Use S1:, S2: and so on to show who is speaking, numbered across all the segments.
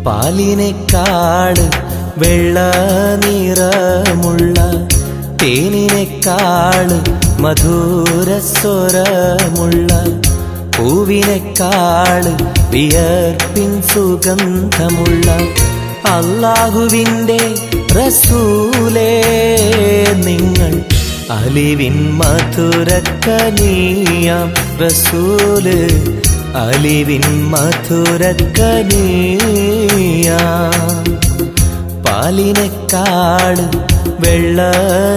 S1: പാലിനേക്കാള് വെള്ള നിറമുള്ള തേനിനേക്കാള് മധുരസ്വരമുള്ള പൂവിനേക്കാള് വിയർപ്പിൻ സുഗന്ധമുള്ള അല്ലാഹുവിൻ്റെ റസൂലേ നിങ്ങൾ അലിവിൻ മധുരക്കനിയാം റസൂല് അലിവിൻ മധുരക്കനിയാം പാലിനേക്കാള് വെള്ള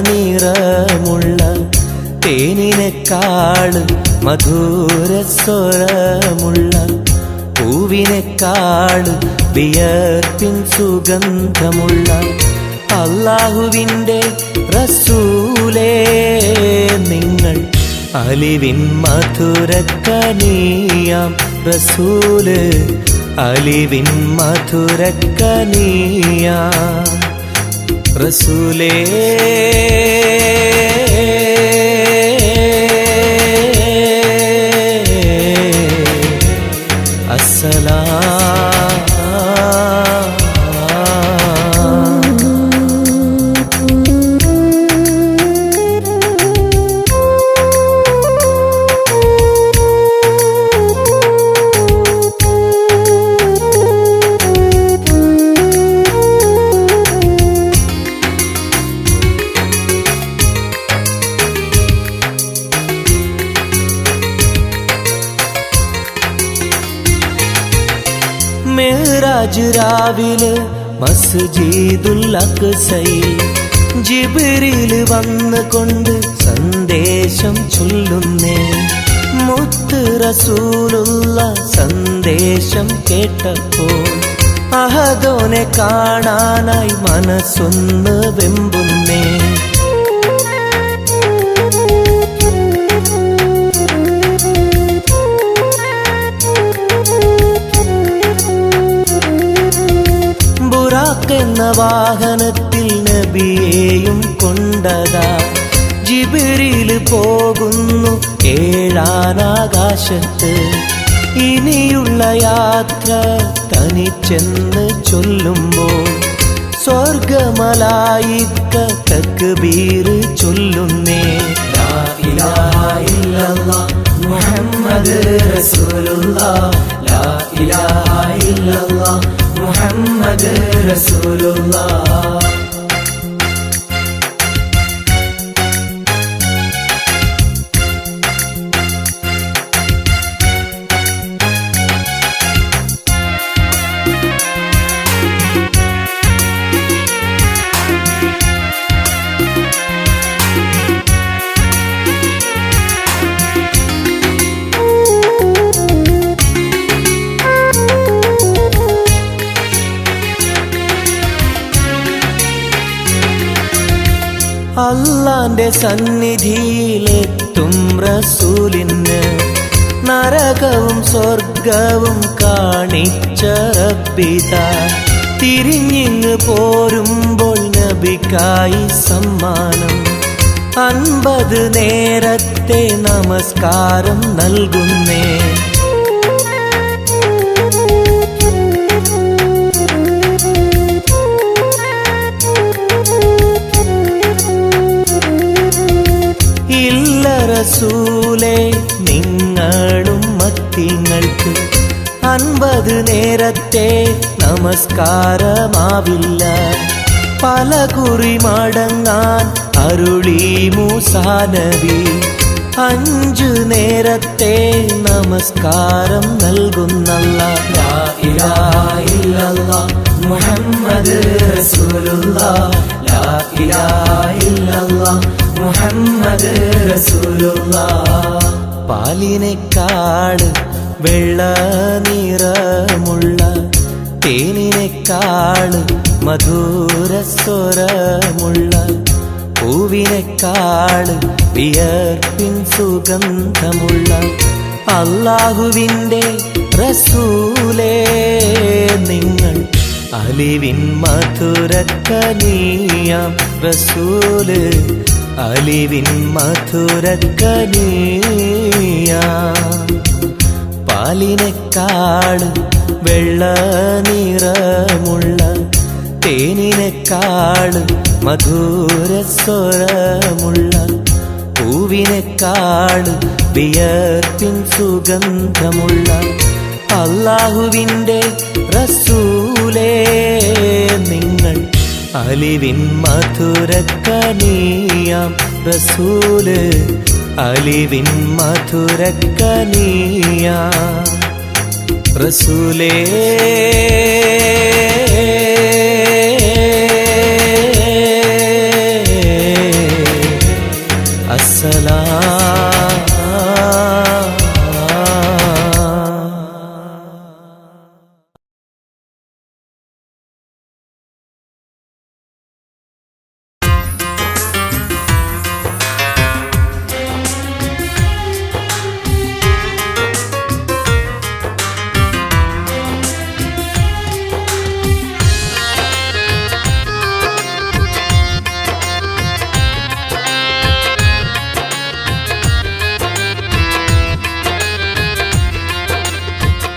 S1: നിറമുള്ള തേനിനേക്കാള് മധുരസ്വരമുള്ള പൂവിനേക്കാള് വിയർപ്പിൻ സുഗന്ധമുള്ള അല്ലാഹുവിൻ്റെ റസൂലേ നിങ്ങൾ അലിവിൻ മധുരക്കനിയാം റസൂല് അലിവിൻ മധുരക്കനിയാം റസൂലേ മെഹ്റാജ് രാവിലെ മസ്ജിദുൽ അഖ്സയിൽ ജിബ്രീൽ വന്നുകൊണ്ട് സന്ദേശം ചൊല്ലുന്നേ മുത്ത് റസൂലുള്ള സന്ദേശം കേട്ടപ്പോൾ അഹദോനെ കാണാനായി മനസ്സൊന്ന് വെമ്പുന്നേ എന്ന വാഹനത്തിൽ നബിയെയും കൊണ്ടതാ ജിബ്രീൽ പോകുന്നു ഏഴാനാകാശത്ത് ഇനിയുള്ള യാത്ര തനിച്ചെന്ന് ചൊല്ലുമ്പോൾ സ്വർഗമലായിക്ക തക്ബീർ ചൊല്ലുന്നേ ലാ ഇലാഹ ഇല്ലല്ലാഹ് മുഹമ്മദ് റസൂലുള്ളാഹ് ലാ ഇലാഹ ഇല്ലല്ലാഹ് മുഹമ്മദ് റസൂലുള്ളാഹ് അല്ലാന്റെ സന്നിധിയിലെത്തും റസൂലിന് നരകവും സ്വർഗവും കാണിച്ച റബ്ബിതാ തിരിഞ്ഞിങ്ങ് പോരുമ്പോൾ നബിക്കായി സമ്മാനം 50 നേരത്തെ നമസ്കാരം നൽകുന്നേ റസൂലേ നിങ്ങളും മത്തിങ്ങൾക്ക് 50 നേരത്തെ നമസ്കാരമാവില്ല പല കുറി മടങ്ങാൻ അരുളി മൂസാ നബി 5 നേരത്തെ നമസ്കാരം നൽകുന്നല്ലാഹ് ലാ ഇലാഹ ഇല്ലല്ലാഹ് മുഹമ്മദ് റസൂലുള്ളാഹ് ലാ ഇലാഹ ഇല്ലല്ലാഹ് മുഹമ്മദ് റസൂലുള്ളാഹ് പാലിനേക്കാള് വെള്ള നിറമുള്ള തേനിനേക്കാള് മധുരസ്വരമുള്ള പൂവിനേക്കാള് വിയർപ്പിൻ സുഗന്ധമുള്ള അല്ലാഹുവിൻ്റെ റസൂലേ നിങ്ങൾ അലിവിൻ മധുരക്കനിയാം റസൂല് അലിവിൻ മധുരക്കനിയാം പാലിനെക്കാട് വെള്ള നിറമുള്ള തേനിനെക്കാട് മധുരസ്വരമുള്ള പൂവിനെക്കാട് വിയർപ്പിൻ സുഗന്ധമുള്ള അല്ലാഹുവിൻ്റെ റസൂലേ നിങ്ങൾ അലിവിൻ മധുരക്കനിയാം റസൂല് അലിവിൻ മധുരക്കനിയാം റസൂലേ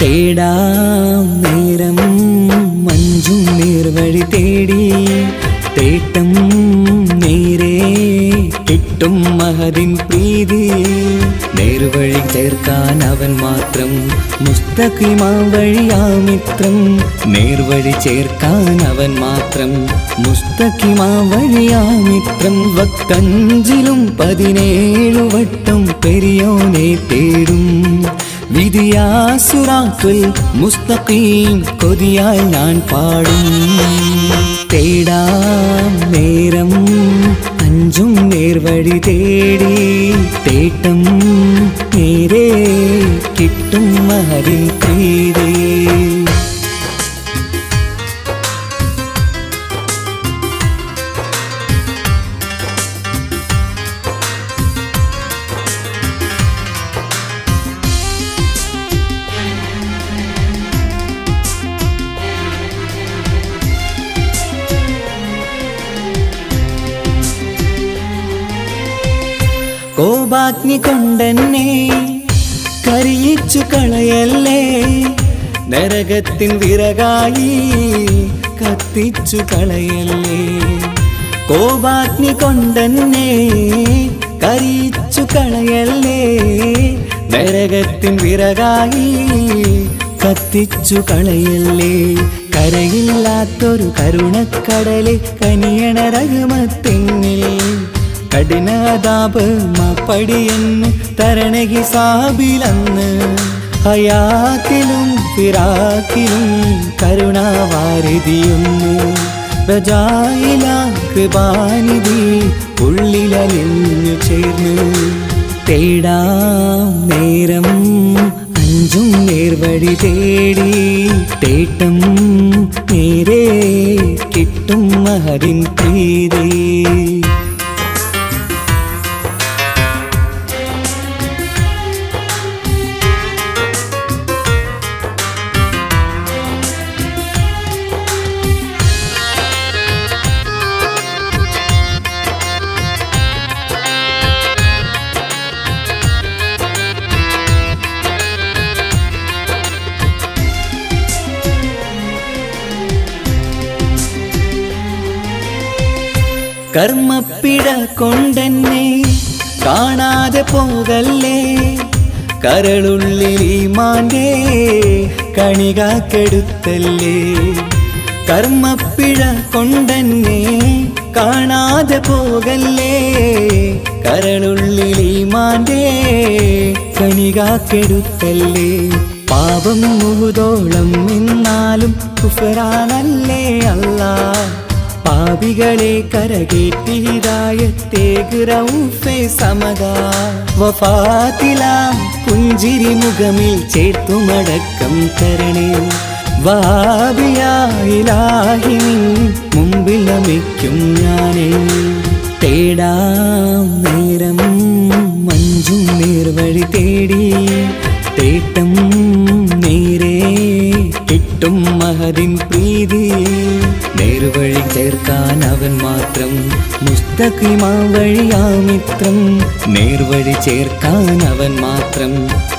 S2: തേടാം നേരം മഞ്ചും നേർവഴി തേടി തേട്ടം നേരെ കിട്ടും മഹദിൻ പ്രീതി നേർവഴി ചേർക്കാൻ അവൻ മാത്രം മുസ്തഖിമാ വഴിയാമിത്രം നേർവഴി ചേർക്കാൻ അവൻ മാത്രം മുസ്തഖിമാ വഴിയാമിത്രം വക്കഞ്ചിലും 17 വട്ടം പെരിയോനെ തേടും വിധിയാസുറാത്തുൽ മുസ്തഖീം കൊതിയാൽ ഞാൻ പാടും തേടാം നേരം അഞ്ചും നേർവഴി തേടി തേട്ടം നേരെ കിട്ടും മഹദിൻ പ്രീതി കോപാഗ്നി കൊണ്ടെന്നെ കരിയിച്ചു കളയല്ലേ നരകത്തിൻ വിറകായി കത്തിച്ചു കളയല്ലേ കോപാഗ്നി കൊണ്ടെന്നെ കരിയിച്ചു കളയല്ലേ നരകത്തിൻ വിറകായി കത്തിച്ചു കളയല്ലേ കരയില്ലാത്തൊരു കരുണക്കടലെ കനിയണ റഹ്മത്തിന്നിൽ കഠിനതാപ് മാപ്പടിയെന്ന് തരണ ഹിസാബിലന്ന് ഹയാത്തിലും ഫിറാക്കിലും കരുണാവാരിതിയൊന്ന് പ്രജായില കൃപാനിധി ഉള്ളിലലിഞ്ഞു ചേർന്ന് തേടാം നേരം അഞ്ചും നേർവഴി തേടി തേട്ടം നേരെ കിട്ടും മഹദിൻ പ്രീതി കർമ്മപ്പിട കൊണ്ടെന്നെ കാണാതെ പോകല്ലേ കരളുള്ളിൽ ഈമാന്റെ കണികാക്കെടുത്തല്ലേ കർമ്മപ്പിഴ കൊണ്ടെന്നെ കാണാതെ പോകല്ലേ കരളുള്ളിൽ ഈമാന്റെ കണികാക്കെടുത്തല്ലേ പാപം മുഹുദോളം എന്നാലും കുഫറാനല്ലേ അല്ലാ പാപികളെ കരകേറ്റി ഹിദായത്തേക് റഊഫേ സമദാ വഫാത്തിലാം പുഞ്ചിരി മുഖമിൽ ചേർത്തുമടക്കം തരണേ വഹാബിയായിലാഹി നിൻ മുമ്പിൽ നമിക്കും ഞാനേ തേടാം നേരം മഞ്ചും നേർവഴി തേടി തേട്ടം നേരെ കിട്ടും മഹദിൻ പ്രീതി നേർ നേർവഴി ചേർക്കാൻ അവൻ മാത്രം മുസ്തഖിമാ വഴിയാമിത്രം നേർവഴി ചേർക്കാൻ അവൻ മാത്രം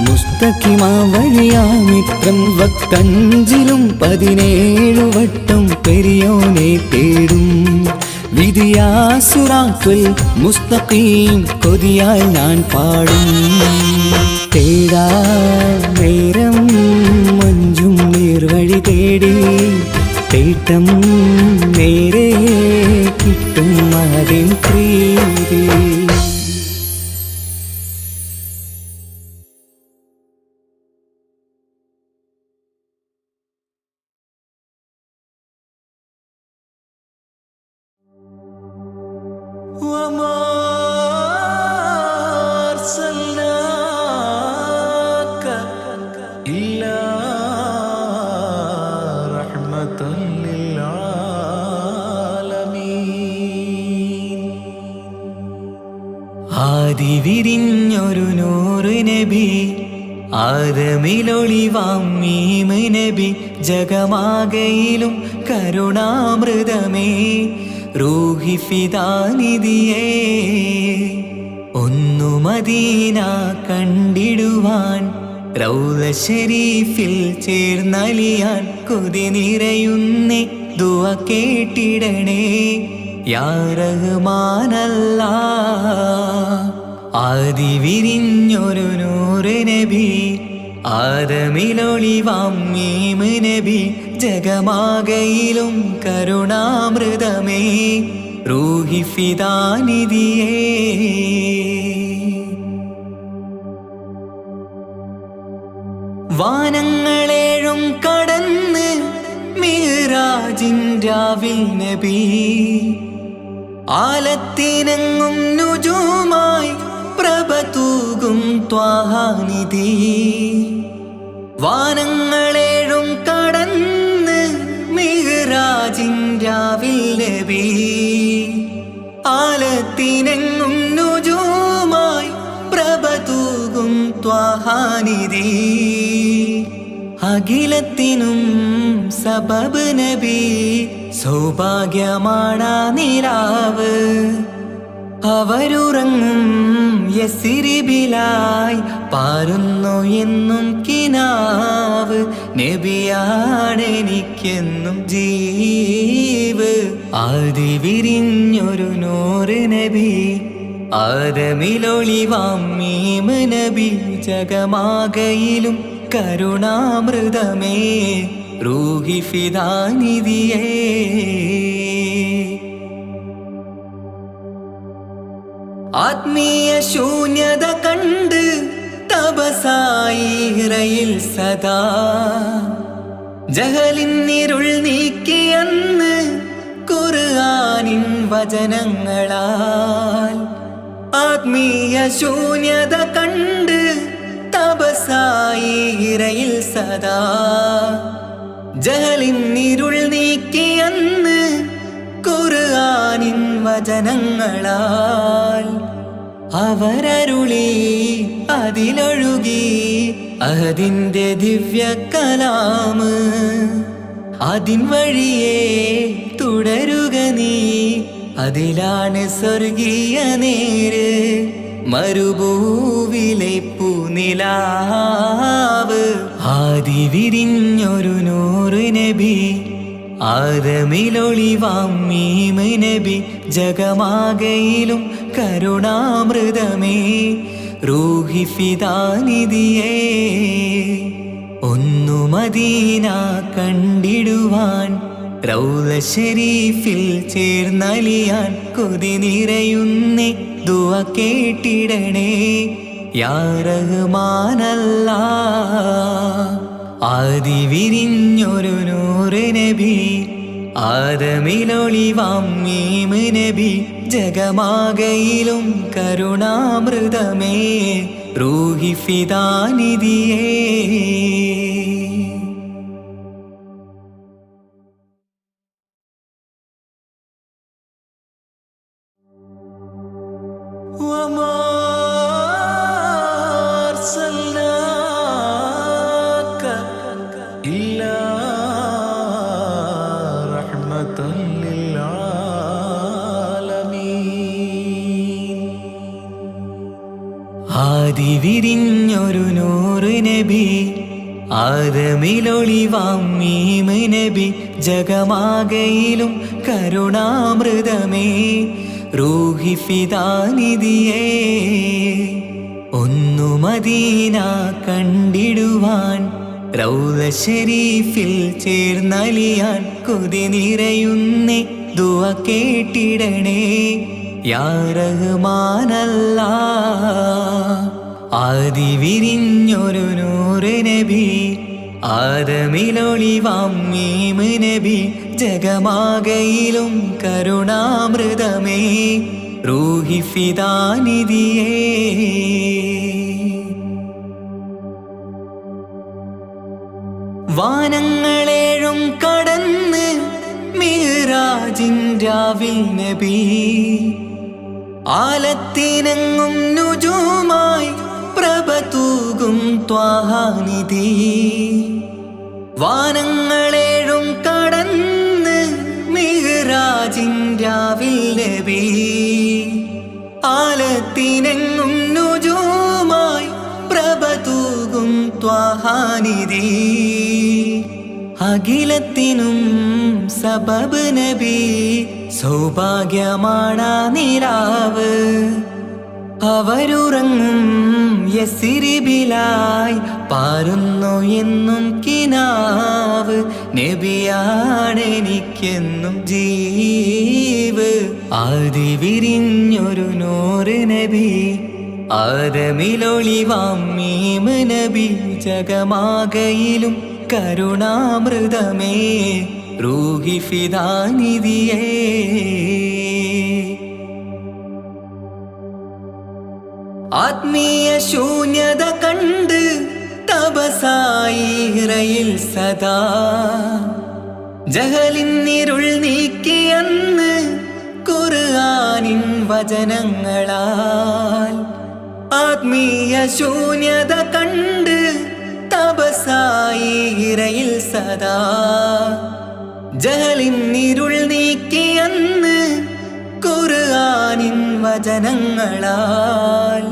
S2: മുസ്തഖിമാ വഴിയാമിത്രം വക്കഞ്ചിലും 17 വട്ടം പെരിയോനെ തേടും വിധിയാ സിറാത്തുൽ മുസ്തഖീം കൊതിയാൽ ഞാൻ പാടും തേടാ നേരം മഞ്ചും നേർവഴി തേടി തേട്ടം നേരെ കിട്ടും അതിൻ പ്രീതി
S1: وما أرسلناك إلا رحمة للعالمين ആദി വിരിഞ്ഞൊരു നൂറ് നബി ആദമിലൊളിവാം മീമ് നബി ജഗമാകയിലും കരുണാമൃതമേ റൂഹി ഫിദാനിധിയേ ഒന്നു മദീന കണ്ടിടുവാൻ റൗള ശരീഫിൽ ചേർന്നലിയാൻ കൊതി നിറയുന്നേ ദുആ കേട്ടിടണേ യാ റഹ്മാനല്ലാഹ് ആദി വിരിഞ്ഞൊരു നൂറ് നബി ആദമിലൊളിവാം മീമ് നബി ജഗമാകയിലും കരുണാമൃതമേ റൂഹി ഫിദാനിധിയേ വാനങ്ങളേഴും കടന്ന് മിഅ്റാജിൻ രാവിൽ നബി ആലത്തിനെങ്ങും നുജൂമായി പ്രഭ തൂകും ത്വാഹാനിധി വാനങ്ങളേഴും കടന്ന് മിഅ്റാജിൻ രാവിൽ നബി ആലത്തിനെങ്ങും നുജൂമായി പ്രഭ തൂകും ത്വാഹാനിധി അഖിലത്തിനും സബബ് നബി സൗഭാഗ്യമാണാ നിലാവ് അവരുറങ്ങും യസിരിബിലായി പാരുന്നു എന്നും കിനാവ് നബിയാണെനിക്കെന്നും ജീവ് ആദി വിരിഞ്ഞൊരു നൂറ് നബി ആദമിലൊളിവാം മീമ് നബി ജഗമാകയിലും കരുണാമൃതമേ റൂഹി ഫിദാനിധിയേ ആത്മീയ ശൂന്യത കണ്ട് തപസായി ഇറയിൽ സദാ ജഹലിന്നിരുൾ നീക്കിയന്ന് ഖുർആനിൻ വചനങ്ങളാൽ ആത്മീയ ശൂന്യത കണ്ട് തപസായി ഇറയിൽ സദാ ജഹലിന്നിരുൾ നീക്കിയന്ന് ഖുർആനിൻ വചനങ്ങളാൽ അവരരുളി അതിലൊഴുകി അതിന്റെ ദിവ്യ കലാമ് അതിൻ വഴിയേ തുടരുക നീ അതിലാണ് സ്വർഗീയ നേര് മരുഭൂവിലെ പൂനിലാവ് ആദി വിരിഞ്ഞൊരു നൂറ് നബി ആദമിലൊളിവാം മീമ് നബി ജഗമാകയിലും കരുണാമൃതമേ റൂഹി ഫിദാനിധിയേ ഒന്നു മദീന കണ്ടിടുവാൻ റൗള ശരീഫിൽ ചേർന്നലിയാൻ കൊതി നിറയുന്നേ ദുആ കേട്ടിടണേ യാ റഹ്മാനല്ലാഹ് ആദി വിരിഞ്ഞൊരു നൂറ് നബി ആദമിലൊളിവാം മീമ് നബി ജഗമാകയിലും കരുണാമൃതമേ റൂഹി ഫിദാനിധിയേ وما أرسلناك إلا رحمة ആദിവിരിഞ്ഞൊരു നൂറ് നബി ആദമിലൊളിവാം മീമ് നബി ജഗമാകയിലും കരുണാമൃതമേ റൂഹി ഫിദാനിധിയേ ഒന്നു മദീന കണ്ടിടുവാൻ റൗള ശരീഫിൽ ചേർന്നലിയാൻ കൊതി നിറയുന്നേ ദുആ കേട്ടിടണേ യാ റഹ്മാനല്ലാഹ് ആദിവിരിഞ്ഞൊരു നൂറ് നബി ആദമിലൊളിവാം മീമ് നബി ജഗമാകയിലും കരുണാമൃതമേ റൂഹി ഫിദാനിധിയേ വാനങ്ങളേഴും കടന്ന് മിഹ്റാജിൻ രാവിൽ നബി ആലത്തിനെങ്ങും നുജൂമായി പ്രഭ തൂകും ത്വാഹാനിധി വാനങ്ങളേഴും കടന്ന് മിഹ്റാജിൻ രാവിൽ നബി ആലത്തിനെങ്ങും നുജൂമായി പ്രഭ തൂകും ത്വാഹാനിധി അഖിലത്തിനും സബബ് നബി സൗഭാഗ്യമാണാ നിലാവ് അവരുറങ്ങും യസിരിബിലായി പാരുന്നു എന്നും കിനാവ് നബിയാണെനിക്കെന്നും ജീവ് ആദിവിരിഞ്ഞൊരു നൂറ് നബി ആദമിലൊളിവാം മീമ് നബി ജഗമാകയിലും കരുണാമൃതമേ റൂഹി ഫിദാനിധിയേ ആത്മീയ ശൂന്യത കണ്ട് തപസായി ഇറയിൽ സദാ ജഹലിന്നിരുൾ നീക്കിയന്ന് ഖുർആനിൻ വചനങ്ങളാൽ ആത്മീയ ശൂന്യത കണ്ട് തപസായി ഇറയിൽ സദാ ജഹലിന്നിരുൾ നീക്കിയന്ന് ഖുർആനിൻ വചനങ്ങളാൽ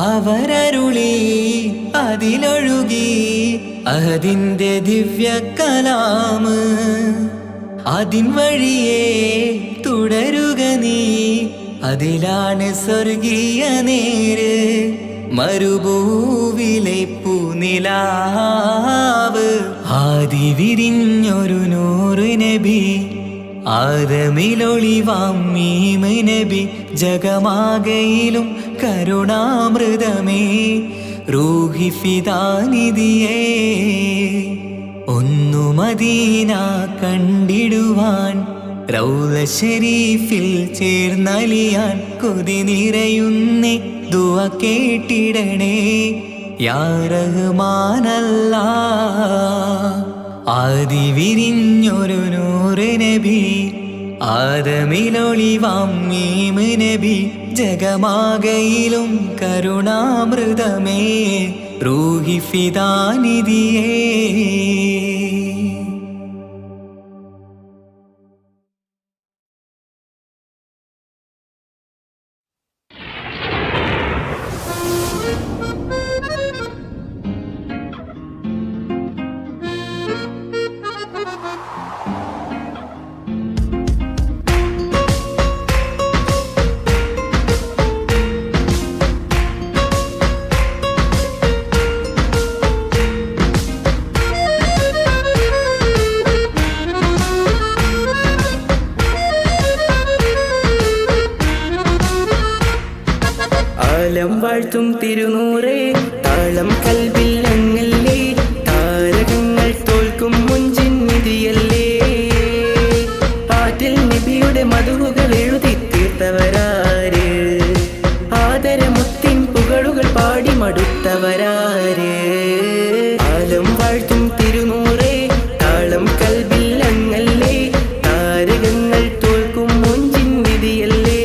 S1: അവരരുളി അതിലൊഴുകി അതിൻ്റെ ദിവ്യ കലാമ് അതിൻ വഴിയേ തുടരുക നീ അതിലാണ് സ്വർഗീയ നേര് മരുഭൂവിലെ പൂനിലാവ് ആദിവിരിഞ്ഞൊരു നൂറ് നബി ആദമിലൊളിവാം മീമ് നബി ജഗമാകയിലും കരുണാമൃതമേ റൂഹി ഫിദാനിധിയേ ഒന്നു മദീന കണ്ടിടുവാൻ റൗള ശരീഫിൽ ചേർന്നലിയാൻ കൊതി നിറയുന്നേ ദുആ കേട്ടിടണേ യാ റഹ്മാനല്ലാഹ് ആദിവിരിഞ്ഞൊരു നൂറ് നബി ആദമിലൊളിവാം മീമ് നബി ജഗമാകയിലും കരുണാമൃതമേ റൂഹി ഫിദാനിധിയേ
S3: കാലം വാഴ്ത്തും തിരുനൂറേ താളം കൽവിൽ ഞങ്ങല്ലേ താരകങ്ങൾ തോൽക്കും മുഞ്ചിൻ നിധിയല്ലേ ആറ്റിൽ നബിയുടെ മധുവുകൾ എഴുതി തീർത്തവരാര് ആദരമുത്തിൻ പുകളുകൾ പാടി മടുത്തവരാര് കാലം വാഴ്ത്തും തിരുനൂറേ താളം കൽവിൽ ഞങ്ങല്ലേ താരകങ്ങൾ തോൽക്കും മുഞ്ചിൻ നിധിയല്ലേ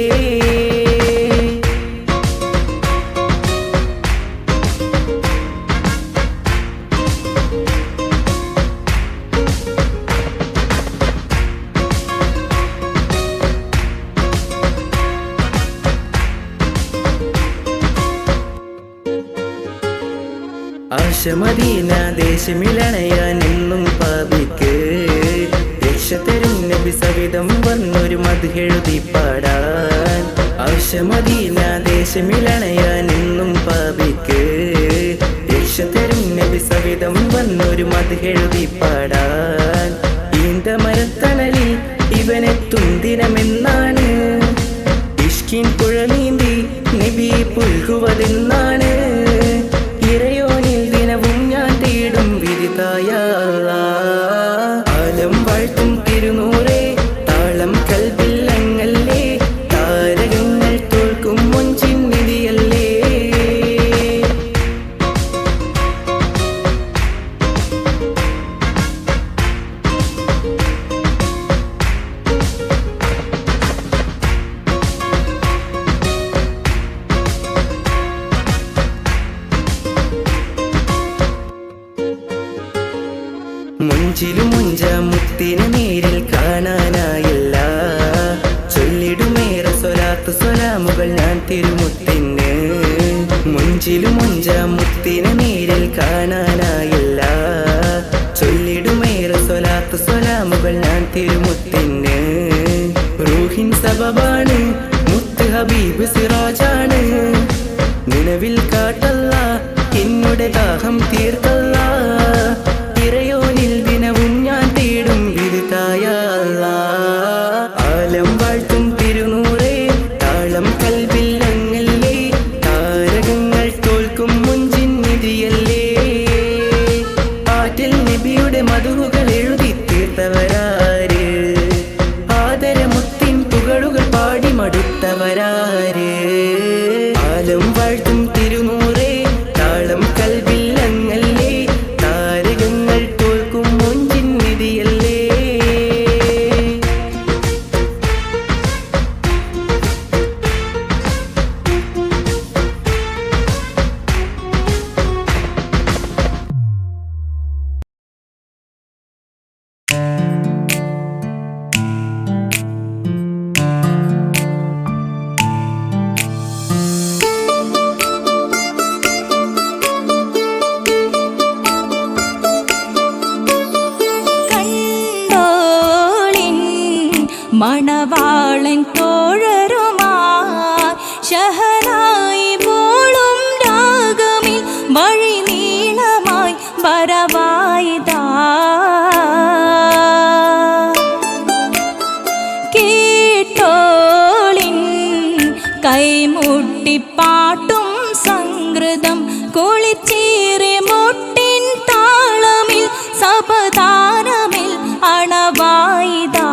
S3: ആവശ്യമദീന ദേശമിലണയാൻ എന്നും പാപിക്ക് രക്ഷ തരും നബി സവിധം വന്നൊരു മദ്ഹെഴുതി പാടാൻ ആവശ്യമദീന ദേശമിലണയാൻ എന്നും പാപിക്ക് രക്ഷ തരും നബി സവിധം വന്നൊരു മദ്ഹെഴുതി പാടാൻ ഈന്ത മരത്തണലിൽ ഇവനെത്തും ദിനമെന്നാണ് ഇഷ്കിൻ പുഴ നീന്തി നബി പുൽകുവതെന്നാണ് ഇറയോനിൽ ദിനവും ഞാൻ തേടും വിധിതായ ആലം വാഴ്ത്തും തിരുനൂറേ താളം കൽബില്ലങ്ങല്ലേ താരകങ്ങൾ തോൽക്കും മുൻചിൻ നിധിയല്ലേ മുഞ്ചിലും മുഞ്ച മുത്തിനെ നേരിൽ കാണാനായില്ല ചൊല്ലിടുമേറെ സ്വലാത്ത് സ്വലാമുകൾ ഞാൻ തിരുമുത്തിന് മുഞ്ചിലും മുഞ്ച മുത്തിനെ നേരിൽ കാണാനായില്ല ചൊല്ലിടുമേറെ സ്വലാത്ത് സ്വലാമുകൾ ഞാൻ തിരുമുത്തിന് റൂഹിൻ സബബാണ് മുത്ത് ഹബീബ് സിറാജാണ് നിലവിൽ കാട്ടല്ല എന്നുടെ ദാഹം തീർക്കല്ല ഇറയോനിൽ ദിനവും ഞാൻ തേടും വിധിതായ ആലം വാഴ്ത്തും തിരുനൂറേ താളം കൽബില്ലങ്ങല്ലേ താരകങ്ങൾ തോൽക്കും മുൻചിൻ നിധിയല്ലേ ആറ്റിൽ നബിയുടെ മധുകൾ എഴുതി തീർത്തവരാര് ആദരമുത്തിൻ പുകളുകൾ പാടി മടുത്തവരാര് ആലം വാഴ്ത്തും തിരുനൂറേ താളം കൽബില്ലങ്ങല്ലേ താരകങ്ങൾ തോൽക്കും മുൻചിൻ നിധിയല്ലേ
S4: മണവാളൻ തോഴരുമാ ശഹനായി പോളും രാഗമിൽ വഴി നീളമായി വരവായിതാ കേട്ടോളിൻ കൈമുട്ടിപ്പാട്ടും സംഗൃതം കുളിച്ചേറി മുട്ടിൻ താളമിൽ സപതാരമിൽ അണവായിതാ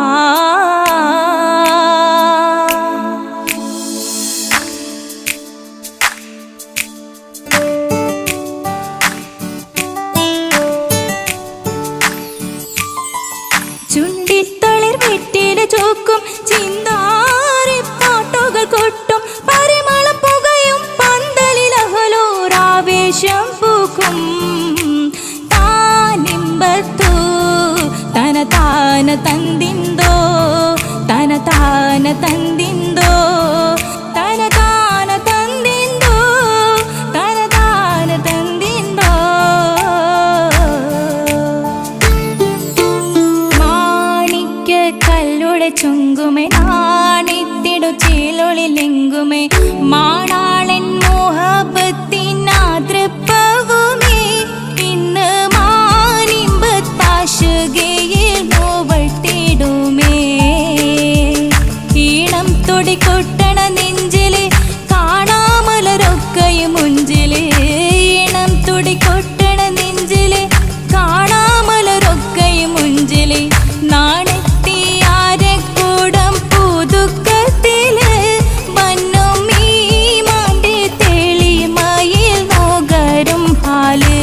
S4: ചുണ്ടിത്തളിർ വെട്ടില ചോക്കും ചിന്താരി പാട്ടുകൾ കൊട്ടും പരിമളം പുകയും പന്തലിലഹലോരാവേശം പൂക്കും താനിമ്പത്തു തന താന തന്തിന്തോ തന താന തന്തിന്തോ തന താന തന്തിന്തോ തന താന തന്തിന്തോ മാണിക്ക കല്ലുടെ ചുങ്കുമേ നാണിത്തിടു ചേലൊളിലെങ്കുമേ മാണാളൻ മോഹബത്തിനാതൃപ്പവുമേ ഇന്ന് മാനിമ്പത്താശുകയിൽ നോവട്ടിടുമേ ഈണം തുടികൊട്ടണ നെഞ്ചില് കാണാമലരൊക്കെയും മുഞ്ചില് ഈണം തുടികൊട്ടണ നെഞ്ചില് കാണാമലരൊക്കെയും മുഞ്ചില് നാണത്തിയാരക്കൂടം പുതുക്കത്തില് വന്നും ഈ മാന്റെ തെളിമയിൽ നോകരും ഹാല്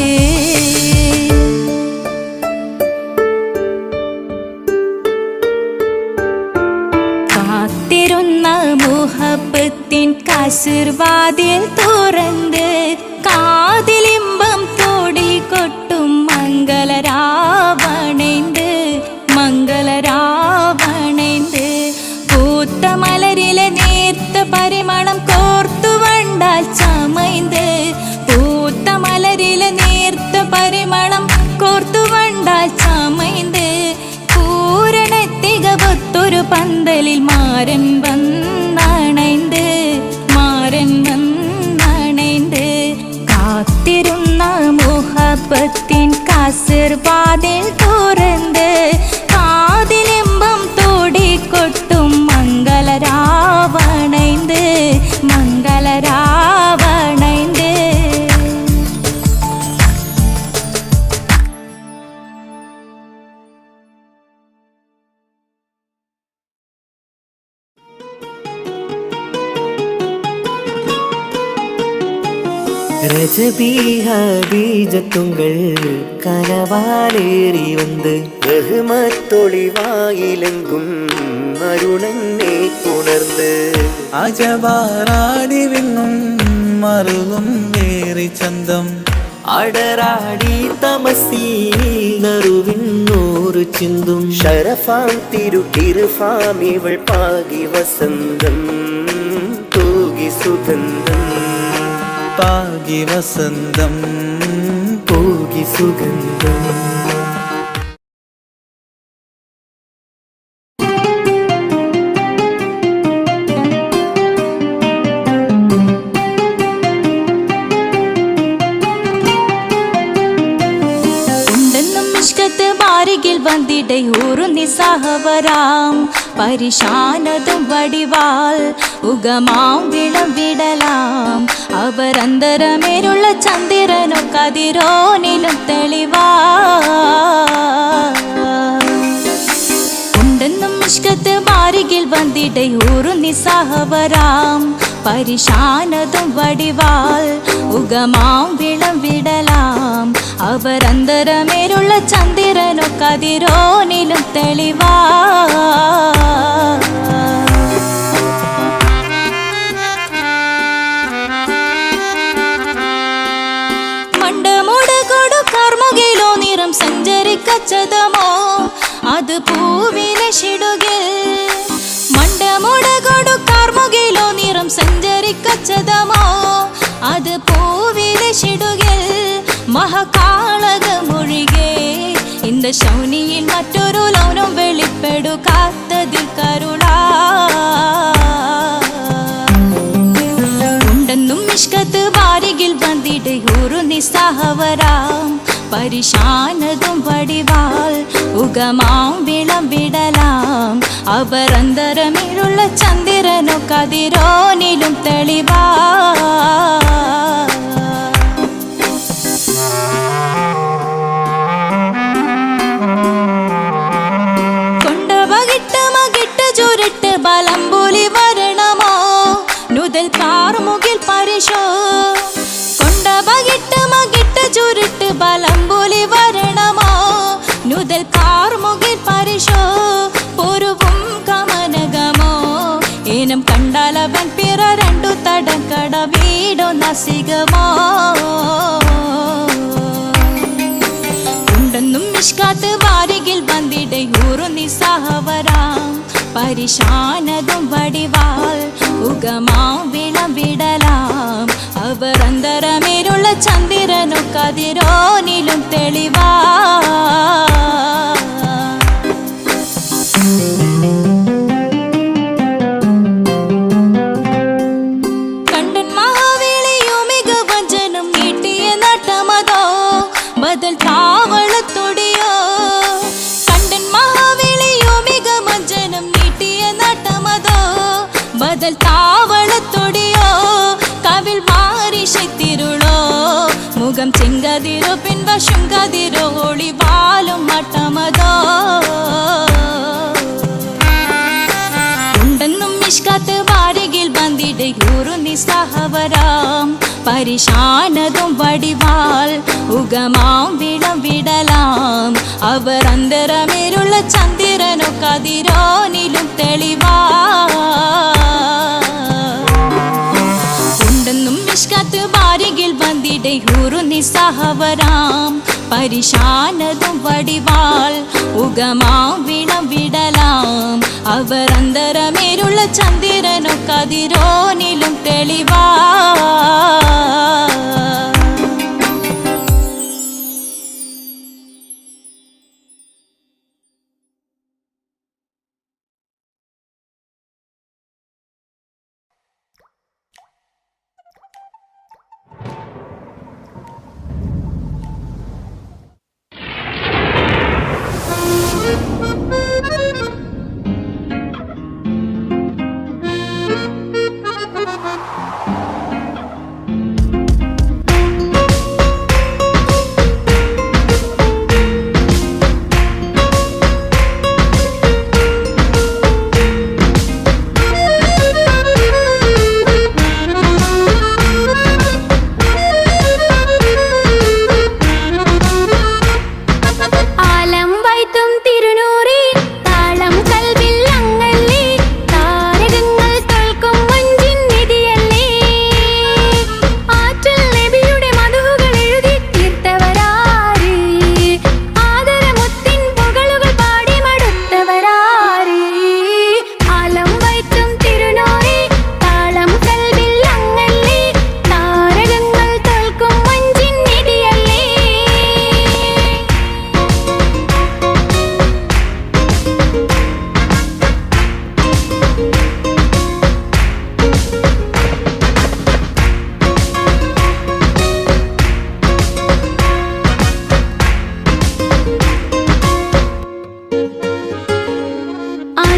S4: കാത്തിരുന്ന മുഹബത്തിൻ കസിർവാതിൽ തുറന്ന് കാതിലിമ്പം തോടി കൊട്ടും മംഗളരാവണേന്ത് മംഗളരാവണേന്ത് പൂത്ത മലരിലെ നേർത്ത പരിമളം കോർത്തു വണ്ടാൽ ചമൈന്ത് പൂത്ത മലരിലെ നേർത്ത
S3: രജബീഹബീജത്തുങ്കൾ കനവാലേറി വന്ന് ബഹുമത്തൊളിവായിലെങ്കും അരുണനെ ഉണർന്ന്
S1: അജബാറാടി വിങ്ങും മറുകും വേറി ചന്തം
S3: അടരാടി തമസീനറുവിന്നൂറ് ചിന്തും ഷരഫാം തിരുട്ടിരുഫാമിവൾ പാകി വസന്തം തൂകി സുഗന്ധം
S1: പാകി വസന്തം
S3: തൂകി സുഗന്ധം.
S4: വന്നിടை ഒരു നിസ്സഹവരാം പരിശാനതും വടിവാൾ ഉഗമാം വിളംവിടലാം അവരന്തരമേലുള്ള ചന്ദ്രനോ കതിരോനിലും തെളിവാ ഉണ്ടെന്നും ഇഷ്കത്ത് മാരികിൽ വന്നിടை ഒരു നിസ്സഹവരാം പരിശാനതും വടിവാൾ ഉഗമാം വിളംവിടലാം അവരന്തരമേലുള്ള ചന്ദ്രനോ കതിരോനിലും തെളിവാ മണ്ടമുടകൊടു കാർമുകിലോ നിറം സഞ്ചരിക്കച്ചതമോ അത് പൂവിലെ ഷിടുകിൽ മണ്ടമുടകൊടു കാർമുകിലോ നിറം സഞ്ചരിക്കച്ചതമോ അത് പൂവിലെ ഷിടുകിൽ മഹകാളകമൊഴികെ இந்த ശൗനിയിൽ മറ്റൊരു ലൗനം വെളിപ്പെടുക്കാത്തതിൽ കരുളാ ഉണ്ടെന്നും ഇഷ്കത്ത് വാരികിൽ വന്നിടை ഒരു നിസ്സഹവരാം പരിശാനതും വടിവാൾ ഉഗമാം വിളംവിടലാം അവരന്തരമിഴുള്ള ചന്ദ്രനോ കതിരോനിലും തെളിവാ ബലംബുലി വരണമോ നുതൽ കാർമുകിൽ പരിശോ കൊണ്ട ബകിട്ട് മകിട്ട് ചുരുട്ട് ബലംബുലി വരണമോ നുതൽ കാർമുകിൽ പരിശോ പൊരുവും കമനകമോ ഏനം കണ്ടാലവൻ പിറ രണ്ടു തടക്കട വീടോ നസികമോ ഉണ്ടെന്നും ഇഷ്കാത്ത് വാരികിൽ വന്നിടை ഒരു നിസ്സഹവരാം പരിശാനതും വടിവാൾ ഉഗമാം വിളംവിടലാം അവരന്തരമേലുള്ള ചന്ദ്രനോ കതിരോനിലും തെളിവാ കണ്ടൻ മഹാവേളിയോ മികവഞ്ചനും നീട്ടിയ നട്ടമതോ ബദൽ താവളത്തൊടിയോ കണ്ടൻ മഹാവേളിയോ മികവഞ്ചനം ബദൽ താവളത്തൊടിയോ കവിൽ മാറിശത്തിരുളോ മുഖം ചെങ്കതിരോ പിൻവശം കതിരോ ഒളിവാലും മട്ടമതോ ഉണ്ടെന്നും ഇഷ്കത്ത് വാരികിൽ വന്നിടை ഒരു നിസ്സഹവരാം പരിശാനതും വടിവാൾ ഉഗമാം വിളംവിടലാം അവരന്തരമേലുള്ള ചന്ദ്രനോ കതിരോനിലും തെളിവാ ഉണ്ടെന്നും ഇഷ്കത്ത് വാരികിൽ വന്നിടை ഒരു നിസ്സഹവരാം പരിശാനതും വടിവാൾ ഉഗമാം വിളംവിടലാം അവരന്തരമേലുള്ള ചന്ദ്രനോ കതിരോനിലും തെളിവാ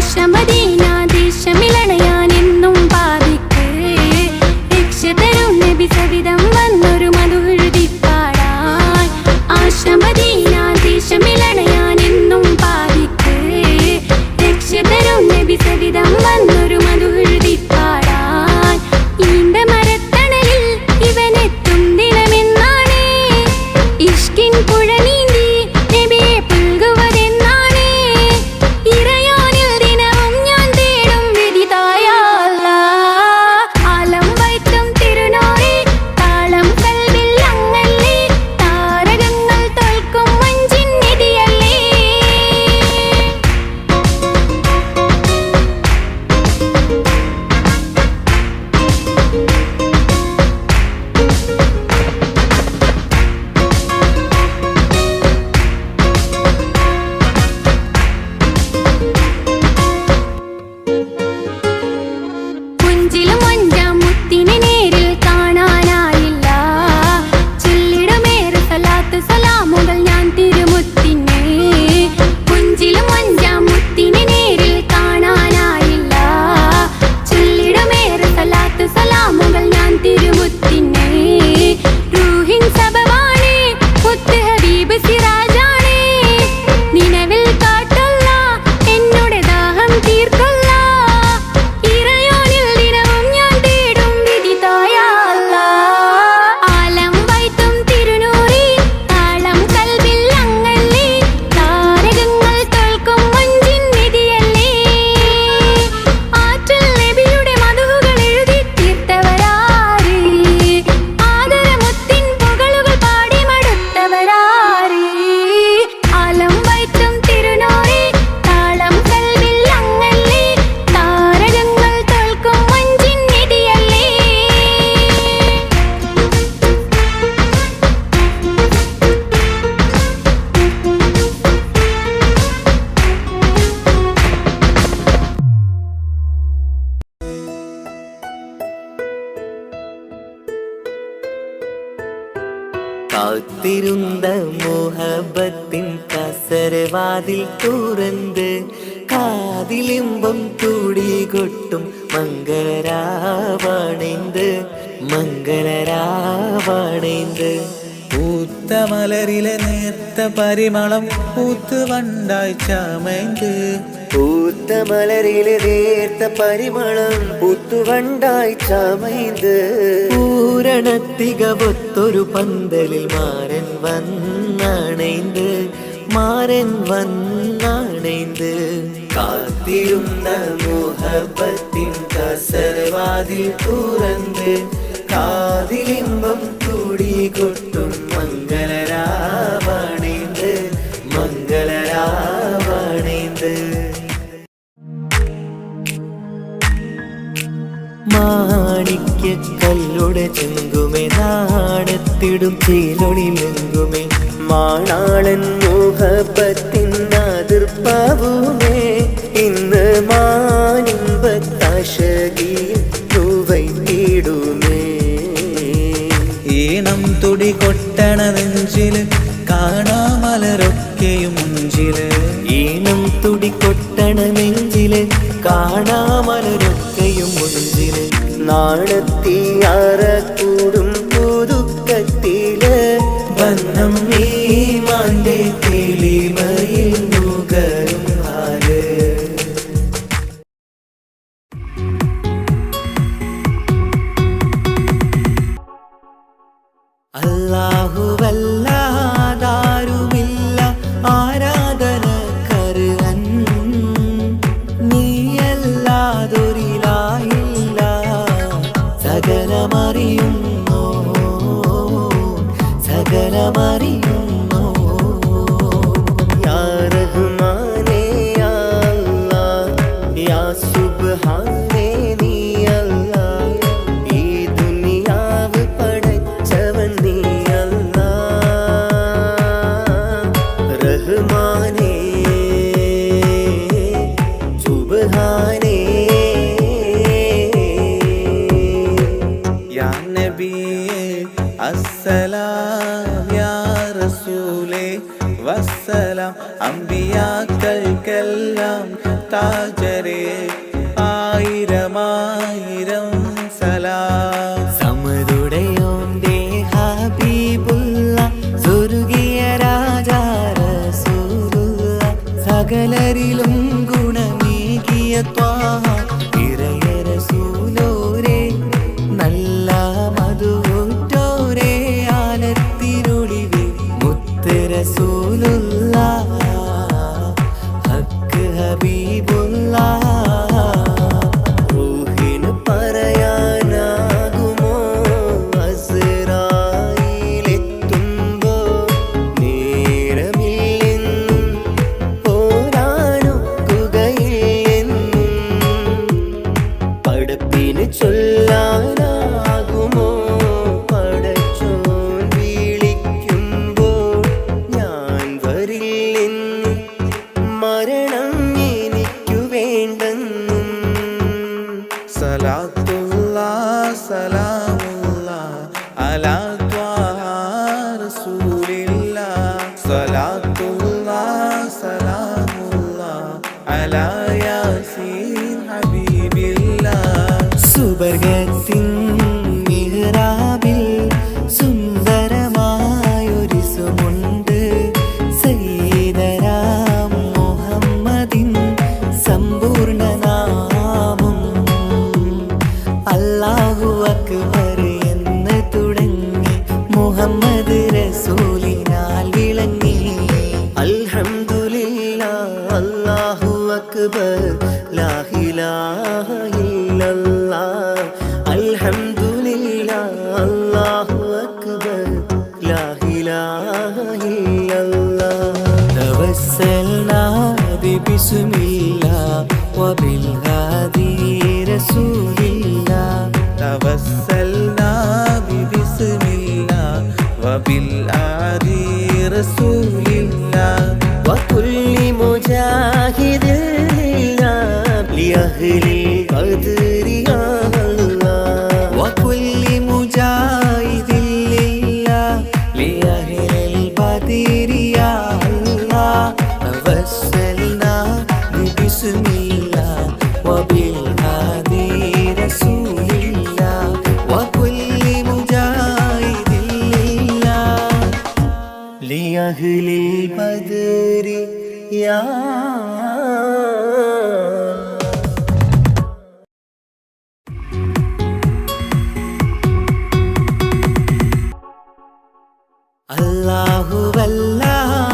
S5: ആശമദീന ദേശമിളണയാൻ എന്നും പാതിക്ക് രക്ഷ തരും നബി സവിധം വന്നൊരു മധുഹൃതി പാടാൻ ആശമദീന ദേശമിളണയാൻ എന്നും പാതിക്ക് രക്ഷ തരും നബി സവിധം വന്നൊരു മധുഹൃതി പാടാൻ ഈണ്ട മരത്തണലിൽ ഇവനെത്തും ദിനമെന്നാണ് ഇഷ്കിൻ പുഴ നീന്തി നബിയെ പുൽകുവതെന്നാണ് ഇറയോനിൽ ദിനവും ഞാൻ തേടും വിധിതായ അല്ലാഹ് ആലം വൈത്തും തിരുനോറി താളം കൽവിൽ അങ്ങല്ലേ താരകങ്ങൾ തോൽക്കും മഞ്ചിൻ നിധിയല്ലേ പുഞ്ചിലും അഞ്ചാം മുത്തിനെ നേരിൽ കാണാനായില്ല ചൊല്ലിടുമേറെ സലാത്ത് സലാമുകൾ ഞാൻ തിരുമുത്തിനെ പുഞ്ചിലും അഞ്ചാം മുത്തിനെ നേരിൽ കാണാനായില്ല ചൊല്ലിടുമേറെ സലാത്ത് സലാമുകൾ ഞാൻ തിരുമുത്തിനെ റൂഹിൻ സബവാണ് മുത്ത് ഹബീബ് സിറാജാണ് നിലവിൽ കാട്ടല്ല എന്നോട് ദാഹം തീർക്കല്ല ഇറയോനിൽ ദിനവും ഞാൻ തേടും വിധിതായ അല്ലാഹ് ആലം വൈത്തും തിരുനൂറി താളം കൽവിൽ അങ്ങല്ലേ താരകങ്ങൾ തോൽക്കും മഞ്ചിൻ നിധിയല്ലേ ആറ്റൽ നബിയുടെ മധുകൾ എഴുതി തീർത്തവരാര് ആദരമുത്തിൻ പുകളുകൾ പാടി മടുത്തവരാര് ആലം വൈത്തും തിരുനൂറി താളം കൽവിൽ അങ്ങല്ലേ താരകങ്ങൾ തോൽക്കും മഞ്ചിൻ നിധിയല്ലേ
S3: കാത്തിരുന്ന മോഹബത്തിൻ കസരവാതിൽ തുറന്ന് കാതിലിമ്പം തുടികൊട്ടും മംഗളരാവണൈந்து മംഗളരാവണൈந்து
S1: പൂത്ത മലരിലെ നേർത്ത പരിമളം പൂത്ത് വണ്ടായി ചമൈந்து
S3: പൂത്ത മലരിലെ നേർത്ത പരിമളം പുത്തുവണ്ടായി ചമൈந்து പൂരണത്തികവൊത്തൊരു പന്തലിൽ മാരൻ വന്നണൈந்து മാരൻ വന്നണൈந்து കാത്തിരുന്ന മോഹബത്തിൻ കസരവാതിൽ തുറന്ന് കാതിലിമ്പം തുടികൊട്ടും മംഗളരാവണൈந்து മംഗളരാവണൈந்து മാണിക്യ കല്ലുടെ ചെങ്കുമേ നാണത്തിടും ചീലൊളിലെങ്കുമേ മാണാളൻ മോഹബത്തിൻ അതിർപ്പാവുമേ ഇന്ന് മാനിമ്പത്താശകിയും തൂവൈത്തിടുമേ
S1: ഈണം തുടി കൊട്ടണ നെഞ്ചില് കാണാമലരൊക്കെയും മുഞ്ചില്
S3: ഈണം തുടികൊട്ടണ നെഞ്ചില് കാണാമലരൊക്കെയും മുഞ്ചില് നാണത്തിയാറ കൂടും പുതുക്കത്തില് ബന്ധം ഈമാന്റെ തെളിമയിൽ നുകരും ആര് അല്ലാഹുവല്ലാതാരുമില്ല ആരാധനക്കർഹൻ നീയല്ലാതൊരിലായില്ല സകലമറിയുന്നു സകലമറിയുന്നു
S1: അമ്പിയാക്കൾക്കെല്ലാം താജരേ ആയിരമായിരം സലാം.
S3: സമതുടയോന്റെ ഹബീബുള്ള സ്വർഗീയ രാജാ റസൂലുള്ള സകലരിലും ഗുണമേകിയ ത്വാഹ ഇറയ റസൂലോരേ നല്ല മധുറ്റോരേ ആലത്തിനൊളിവേ മുത്ത് റസൂലുള്ള ഹക്ക് ഹബീബുള്ള റൂഹിന് പറയാനാകുമോ അസ്റായിലെത്തുമ്പോ നേരമില്ലെന്നും പോരാനൊക്കുകയില്ലെന്നും പടപ്പിന് ചൊല്ലാനാകുമോ പടച്ചോൻ വിളിക്കുമ്പോൾ ഞാൻ വരില്ലെന്നും മരണം എനിക്കു വേണ്ടെന്നും
S1: സലാത്തുല്ലാ സലാമുല്ലാ അലാ ത്വാഹ റസൂലില്ലാ. സലാത്തുല്ലാ സലാമുല്ലാ അലാ യാസീൻ ഹബീബില്ലാ.
S3: സുബർഗത്തിൻ മിഹ്റാബിൽ സുന്ദരമായൊരു സുമുണ്ട് സയ്യിദനാ മുഹമ്മദിൻ സമ്പൂർണ്ണ നാമം. അല്ലാഹു അക്ബർ എന്ന് തുടങ്ങി മുഹമ്മദ് റസൂലിനാൽ വിളങ്ങി. അൽഹംദുലില്ലാ അല്ലാഹു അക്ബർ ലാ ഇലാഹ ഇല്ലല്ലാഹ്. അൽഹംദുലില്ലാ അല്ലാഹു അക്ബർ ലാ ഇലാഹ ഇല്ലല്ലാഹ്. തവസ്സൽനാ ബിസ്മില്ലാഹ് വബിൽ ഹാദി റസൂലില്ലാ.
S1: തവസ്സൽനാ ബിസ്മില്ലാ വബിൽ ആദി റസൂലില്ലാ.
S3: വകുല്ലി മുജാഹിദിൻ ലിഅഹ്ലി ഖദ്രി യാ അല്ലാഹ്. വകുല്ലി മുജാഹിദിൻ ലിഅഹ്ലിൽ ബദ്രി യാ അല്ലാഹ്. തവസ്സൽനാ ബിസ്മില്ലാഹ് വബിൽ ഹാദി റസൂലില്ലാ. വകുല്ലി മുജാഹിദിൻ ലിഅഹ്ലിൽ ബദ്രി യാ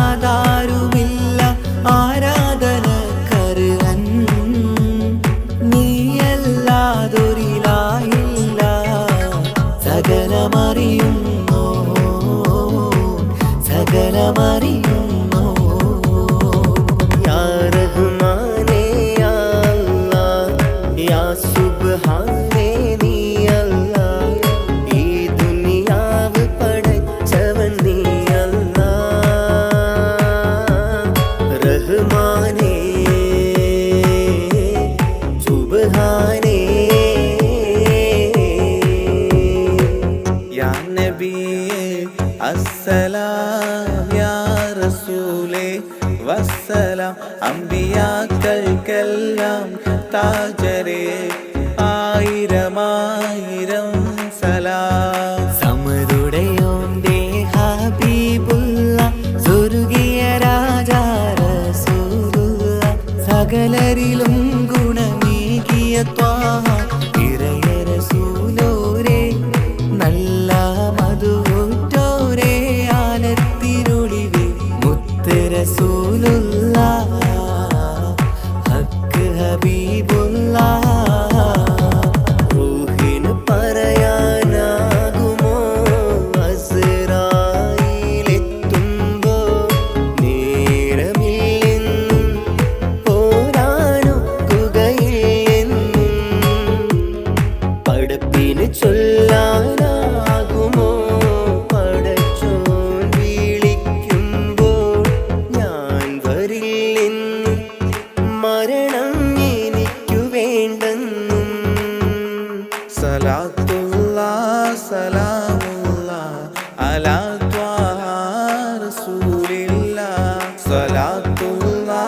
S3: അല്ലാഹുവല്ലാതാരുമില്ല ആരാധനക്കർഹൻ. നീയല്ലാതൊരിലായില്ല സകലമറിയുന്നോ സകലമറിയുന്നോ. യാ റഹ്മാനേ യാ അല്ലാഹ് യാ സുബ്ഹാനേ നീ അല്ലാഹ്. ഈ ദുനിയാവ് പടച്ചവൻ നീ അല്ലാഹ്. റഹ്മാനേ സുബ്ഹാനേ.
S1: യാ നബിയേ അസ്സലാം യാ റസൂലേ വസ്സലാം. അമ്പിയാക്കൾക്കെല്ലാം താജരേ ആയിരമായിരം സലാം.
S3: സമതുടയോന്റെ ഹബീബുള്ള സ്വർഗീയ രാജാ റസൂലുള്ള സകലരിലും ഗുണമേകിയ ത്വാഹ ഇറയ റസൂലോരേ നല്ല മധുറ്റോരേ ആലത്തിനൊളിവേ മുത്ത് റസൂലുള്ള ഹക്ക് ഹബീബുള്ള റൂഹിന് പറയാനാകുമോ അസ്റായിലെത്തുമ്പോ നേരമില്ലെന്നും പോരാനൊക്കുകയില്ലെന്നും പടപ്പിന് ചൊല്ലാനാകുമോ പടച്ചോൻ വിളിക്കുമ്പോൾ ഞാൻ വരില്ലെന്നും മരണം എനിക്കു വേണ്ടെന്നും
S1: സലാത്തുല്ലാ സലാമുല്ലാ അലാ ത്വാഹ റസൂലില്ലാ. സലാത്തുല്ലാ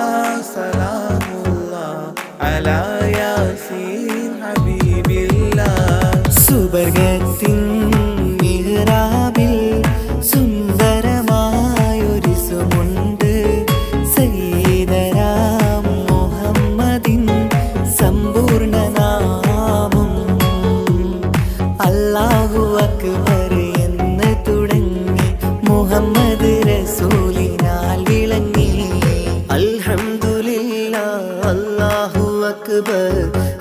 S1: അലാ യാസീൻ ഹബീബില്ലാഹ്.
S3: സുബർഗത്തിൻ മിഹ്റാബിൽ സുന്ദരമായൊരു സുമുണ്ട് സയ്യിദനാം മുഹമ്മദിൻ സമ്പൂർണ്ണ നാമം. അല്ലാഹു അക്ബർ എന്ന് തുടങ്ങി മുഹമ്മദ് റസൂലിനാൽ വിളങ്ങി. അൽഹംദുലില്ലാഹ് അല്ലാഹു അക്ബർ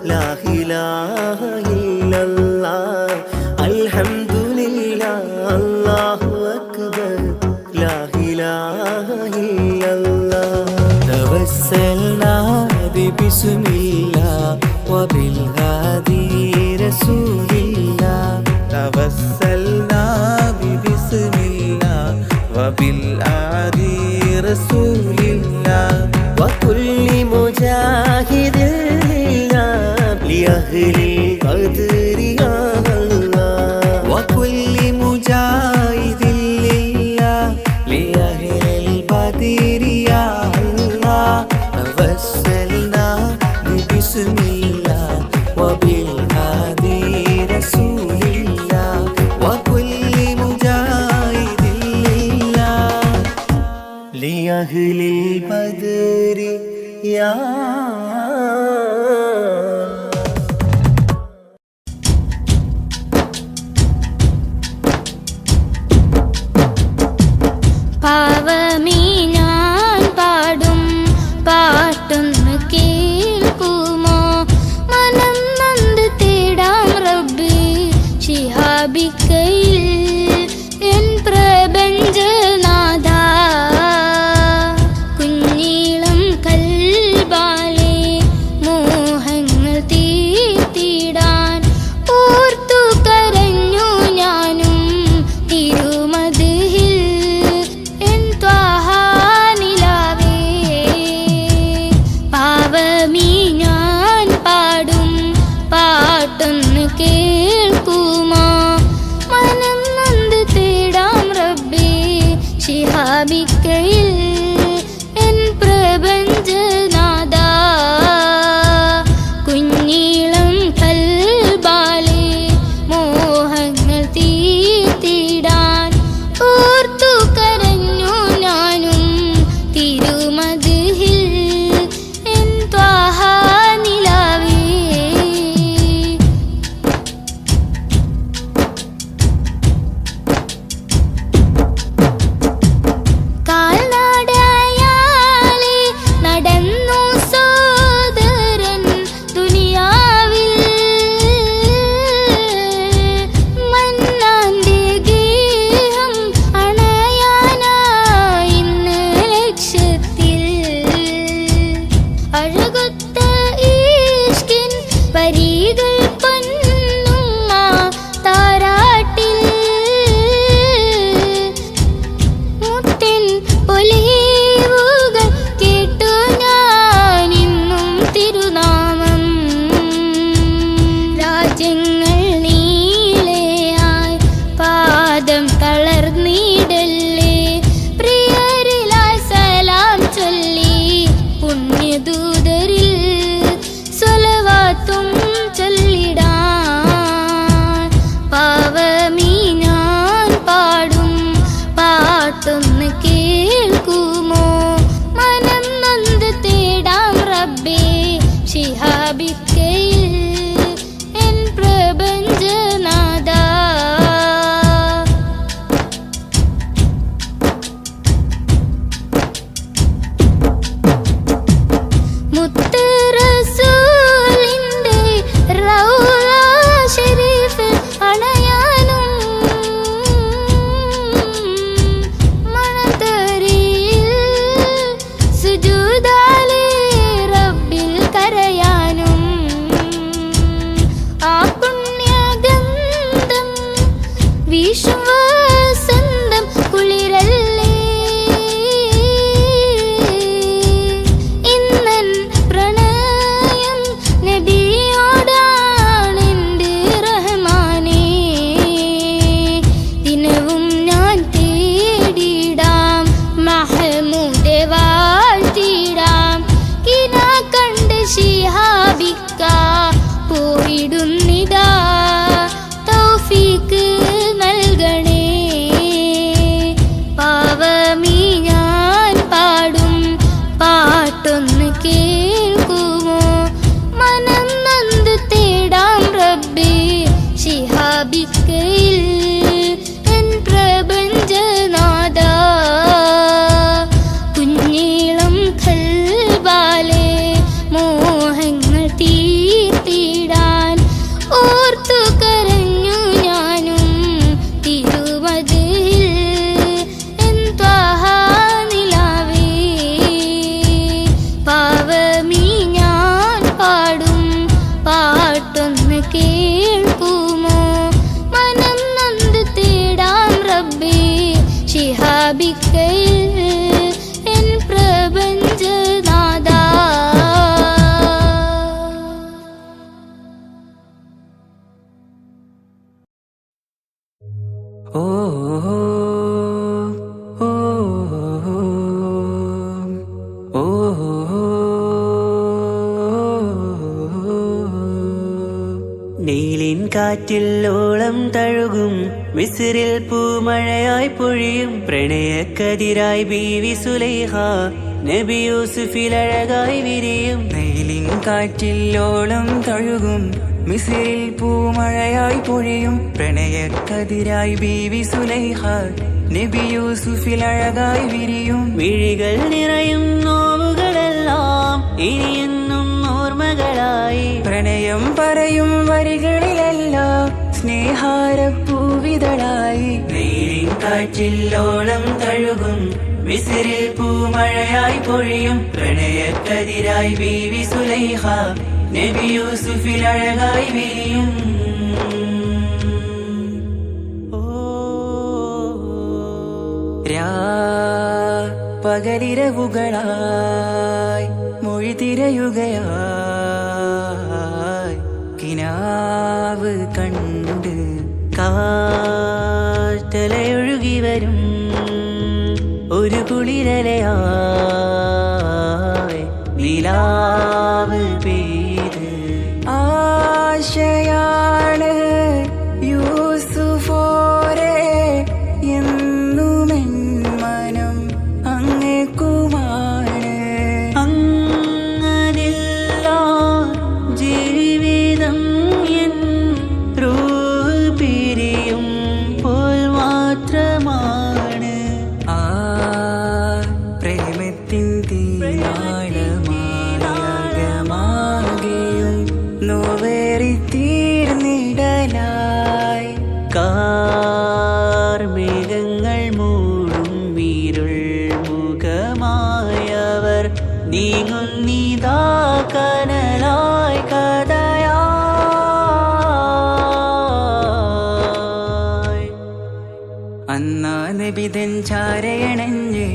S3: ലാ ഇലാഹ ഇല്ലല്ലാഹ്. അൽഹംദുലില്ലാഹ് അല്ലാഹു അക്ബർ ലാ ഇലാഹ ഇല്ലല്ലാഹ്. തവസ്സൽനാ ബിസ്മില്ലാഹ് വബിൽ ഹാദി റസൂലില്ലാഹ്.
S1: توسلنا ببسم الله وبالآدي رسول الله
S3: وكل مجاهد لله لأهل القدر يا الله.
S1: وكل مجاهد لله لأهل البدر يا الله. توسلنا ببسم الله وبالهادي رسول الله وكل مجاهد لله
S3: لأهل البدر يا
S5: പാവമീ ഞാൻ പാടും പാട്ടൊന്ന് കേൾക്കുമോ? മനം നന്ദി തേടാം റബ്ബി ശിഹാബിക്കയിൽ എൻ പ്രപഞ്ചനാഥ. കുഞ്ഞീളം കൽബാലെ കേൾക്കുമോ മനം നൊന്ത് തേടാം റബ്ബേ ശിഹാബിക്കയിൽ എൻ പ്രപഞ്ചനാഥ കുഞ്ഞീളം ഖൽബാലെ മോഹങ്ങൾ തീർത്തിടാൻ ഓർത്തു കരഞ്ഞു ഞാനും തിരുമതിൽ എൻ ത്വാഹാ നിലാവേ പാവമീ ഞാൻ പാടും പാട്ടൊന്ന് കേൾക്കുമോ മനം നൊന്ത് തേടാം റബ്ബേ ശിഹാബിക്കയിൽ എൻ പ്രപഞ്ചനാഥ
S1: ഓ ഓ ഓ നീലിൻ കാറ്റിൽ ഓളം തഴുകും മിസ്രിൽ പൂമഴയായി പൊഴിയും പ്രണയക്കതിരായി ബീവി സുലൈഹ നബി യൂസുഫിൽ അഴകായി വിരിയും
S2: നീലിൻ കാറ്റിൽ ഓളം തഴുകും മിസ്രിൽ പൂമഴയായി പൊഴിയും പ്രണയക്കതിരായി ബീവി സുലൈഹ നബി യൂസുഫിൽ അഴകായി വിരിയും
S1: മിഴികൾ നിറയും നോവുകളെല്ലാം ഇനിയെന്നും ഓർമ്മകളായി
S2: പ്രണയം പറയും വരികളിലെല്ലാം സ്നേഹാരപ്പൂവിതളായി
S1: നീലിൻ കാറ്റിൽ ഓളം തഴുകും മിസ്രിൽ പൂമഴയായി പൊഴിയും പ്രണയക്കതിരായി ബീവി സുലൈഹ നബി യൂസുഫിൽ അഴകായി വിരിയും
S2: പകലിരവുകളായി മൊഴി തിരയുകയായി കിനാവ് കണ്ട്
S1: കാറ്റലയൊഴുകി വരും ഒരു കുളിരലയായി നിലാവ് പെയ്ത്
S2: ആശയാണ് യൂസുഫോരെ എന്നുമെൻ മനം അങ്ങേക്കുമാണ്
S1: അങ്ങനില്ല ജീവിതം എൻ റൂഹ് പിരിയും പോൽ മാത്രമാണ്
S2: ആ പ്രേമത്തിൻ തീരാളമാകമാകെയും നോവേറി തീർന്നിടലായി
S1: കാർമേഘങ്ങൾ മൂടും ഇരുൾ മുഖമായവർ നീങ്ങുന്നിതാ കനലായി കഥയായി
S2: അന്നാ നബിതൻ ചാരയണഞ്ഞ്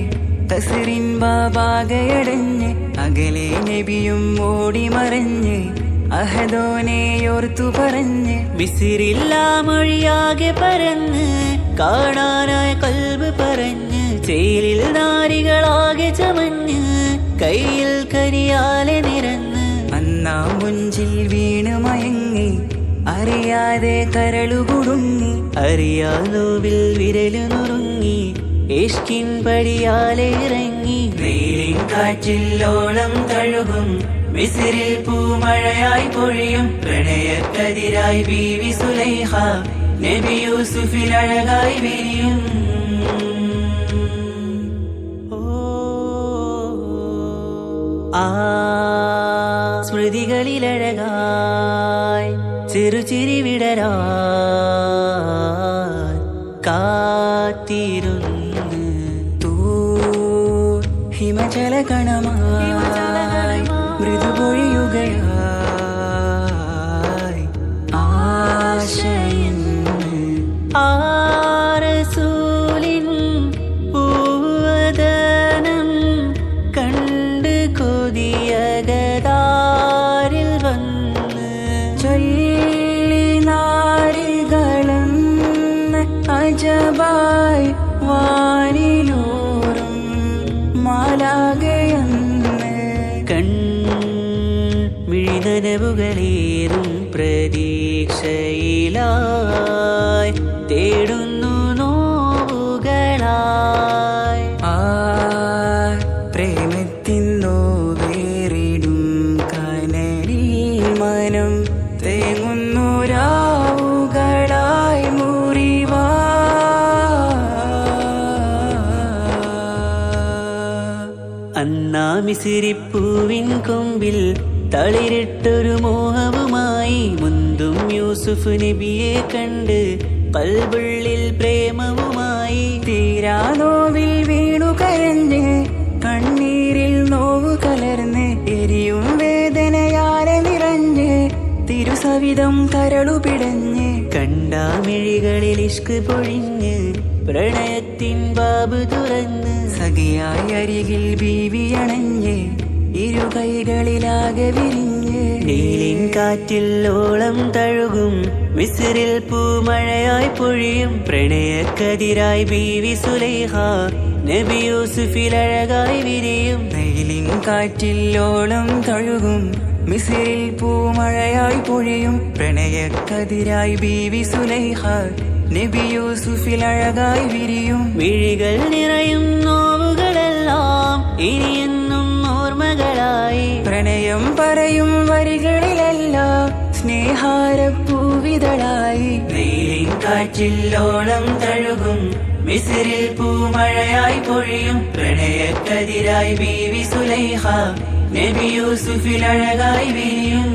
S2: തസ്റിൻ ബാബാകയടഞ്ഞ് അകലെ നബിയും ഓടി മറഞ്ഞ് അഹദോനെയോർത്തു പറഞ്ഞ്
S1: മിസിറില്ല മൊഴിയാകെ പരന്ന് കാണാനായ കൽബ് പറഞ്ഞ് ചേലിൽ നാരികളാകെ ചമഞ്ഞ് കയ്യിൽ കരിയാലെ നിരന്ന്
S2: അന്നാ മുഞ്ചിൽ വീണ് മയങ്ങി അറിയാതെ കരളുകുടുങ്ങി
S1: അറിയാലോവിൽ വിരലു നുറുങ്ങി ഇഷ്കിൻ പടിയാലെ ഇറങ്ങി നീലിൻ കാറ്റിൽ ഓളം തഴുകും മിസ്രിൽ പൂമഴയായി പൊഴിയും പ്രണയക്കതിരായി ബീവി സുലൈഹ നബി യൂസുഫിൽ അഴകായി വിരിയും ആ സ്മൃതികളിലഴകായി ചെറുചിരി വിടരാൻ കാത്തിരുന്ന്
S2: ഹിമജല കണമായി മൃദുപൊഴിയുകയായി ആശയിന്ന്
S1: ആരസൂലിൻ പൂവദനം കണ്ട് കൊതിയകതാരിൽ വന്ന്
S2: ചൊല്ലി നാരികളെന്ന് അജബായി വാനിലൂറും മാലാകയെന്ന്
S1: മിഴിനനവുകളേറും പ്രതീക്ഷയിലായി തേടുന്നു നോവുകളായി
S2: ആ പ്രേമത്തിൻ നോവേറി
S1: മിസിരിപ്പൂവിൻ കൊമ്പിൽ തളിരിട്ടൊരു മോഹവുമായി മുന്തും യൂസുഫ് നബിയെ കണ്ട് കൽബുള്ളിൽ പ്രേമവുമായി.
S2: തീരാനോവിൽ വീണു കരഞ്ഞ് കണ്ണീരിൽ നോവു കലർന്ന് എരിയും വേദനയാലെ നിറഞ്ഞ് തിരുസവിധം കരളു പിടഞ്ഞ്
S1: കണ്ടാമിഴികളിൽ ഇഷ്ക് പൊഴിഞ്ഞ് പ്രണയത്തിൻ ബാബ് തുറന്ന്
S2: സഖിയായി അരികിൽ ബീവി അണഞ്ഞ് ഇരു കൈകളിലാകെ വിരിഞ്ഞ്
S1: നീലിൻ കാറ്റിൽ ഓളം തഴുകും മിസ്രിൽ പൂമഴയായി പൊഴിയും പ്രണയക്കതിരായി ബീവി സുലൈഹ നബി യൂസുഫിൽ അഴകായി വിരിയും.
S2: നെയിലിൻ കാറ്റിൽ ഓളം തഴുകും മിസിരിൽ പൂമഴയായി പൊഴിയും പ്രണയക്കതിരായി ബീവി സുലൈഹ നബി യൂസുഫിൽ അഴകായി വിരിയും.
S1: മിഴികൾ നിറയും നോവുകളെല്ലാം ഇനിയെന്നും ഓർമ്മകളായി
S2: പ്രണയം പറയും വരികളിലല്ല സ്നേഹാരപ്പൂവിതളായി.
S1: നീലിൻ കാറ്റിൽ ഓളം തഴുകും മിസ്രിൽ പൂമഴയായി പൊഴിയും പ്രണയക്കതിരായി ബീവി സുലൈഹ നബി യൂസുഫിൽ അഴകായി വിരിയും.